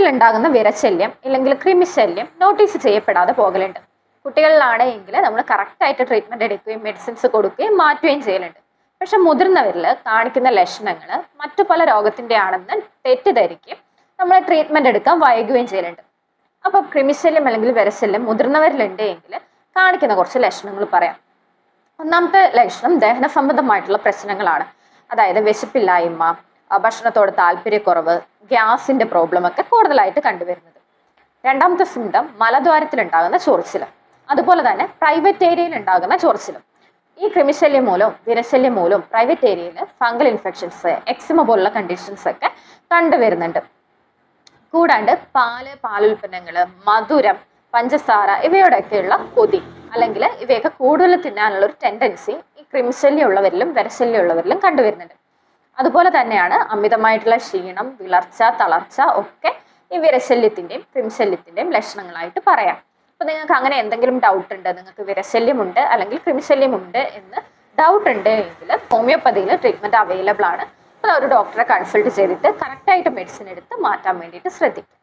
മുതിർന്നവരിൽ വിരശല്യം അല്ലെങ്കിൽ കൃമിശല്യം നോട്ടീസ് ചെയ്യപ്പെടാതെ പോകലുണ്ട്. കുട്ടികളിലാണെങ്കിൽ നമ്മൾ കറക്റ്റായിട്ട് ട്രീറ്റ്മെന്റ് എടുക്കുകയും മെഡിസിൻസ് കൊടുക്കുകയും മാറ്റുകയും ചെയ്യലുണ്ട്. പക്ഷെ മുതിർന്നവരിൽ കാണിക്കുന്ന ലക്ഷണങ്ങൾ മറ്റു പല രോഗത്തിന്റെ ആണെന്ന് തെറ്റിദ്ധരിക്കുകയും നമ്മൾ ട്രീറ്റ്മെന്റ് എടുക്കാൻ വൈകുകയും ചെയ്യലുണ്ട്. അപ്പൊ കൃമിശല്യം അല്ലെങ്കിൽ വിരശല്യം മുതിർന്നവരിലുണ്ട് എങ്കിൽ കാണിക്കുന്ന കുറച്ച് ലക്ഷണങ്ങൾ പറയാം. ഒന്നാമത്തെ ലക്ഷണം ദഹന സംബന്ധമായിട്ടുള്ള പ്രശ്നങ്ങളാണ്. അതായത് വിശപ്പില്ലായ്മ, ഭക്ഷണത്തോട് താല്പര്യക്കുറവ്, ഗ്യാസിന്റെ പ്രോബ്ലം ഒക്കെ കൂടുതലായിട്ട് കണ്ടുവരുന്നത്. രണ്ടാമത്തെ സിംറ്റം മലദ്വാരത്തിൽ ഉണ്ടാകുന്ന ചൊറിച്ചിൽ, അതുപോലെ തന്നെ പ്രൈവറ്റ് ഏരിയയിൽ ഉണ്ടാകുന്ന ചൊറിച്ചിലും. ഈ കൃമിശല്യം മൂലവും വിരശല്യം മൂലവും പ്രൈവറ്റ് ഏരിയയിൽ ഫംഗൽ ഇൻഫെക്ഷൻസ്, എക്സിമ പോലുള്ള കണ്ടീഷൻസ് ഒക്കെ കണ്ടുവരുന്നുണ്ട്. കൂടാണ്ട് പാലുൽപ്പന്നങ്ങള്, മധുരം, പഞ്ചസാര ഇവയോടൊക്കെയുള്ള കൊതി അല്ലെങ്കിൽ ഇവയൊക്കെ കൂടുതൽ തിന്നാനുള്ള ഒരു ടെൻഡൻസി ഈ കൃമിശല്യം ഉള്ളവരിലും വിരശല്യം ഉള്ളവരിലും കണ്ടുവരുന്നുണ്ട്. അതുപോലെ തന്നെയാണ് അമിതമായിട്ടുള്ള ക്ഷീണം, വിളർച്ച, തളർച്ച ഒക്കെ ഈ വിരശല്യത്തിന്റെയും കൃമിശല്യത്തിന്റെയും ലക്ഷണങ്ങളായിട്ട് പറയാം. അപ്പൊ നിങ്ങൾക്ക് അങ്ങനെ എന്തെങ്കിലും ഡൗട്ട് ഉണ്ട്, നിങ്ങൾക്ക് വിരശല്യമുണ്ട് അല്ലെങ്കിൽ കൃമിശല്യമുണ്ട് എന്ന് ഡൗട്ട് ഉണ്ട് എങ്കിൽ ഹോമിയോപ്പതിയിൽ ട്രീറ്റ്മെന്റ് അവൈലബിൾ ആണ്. അപ്പോൾ ഒരു ഡോക്ടറെ കൺസൾട്ട് ചെയ്തിട്ട് കറക്റ്റായിട്ട് മെഡിസിൻ എടുത്ത് മാറ്റാൻ വേണ്ടിയിട്ട് ശ്രദ്ധിക്കും.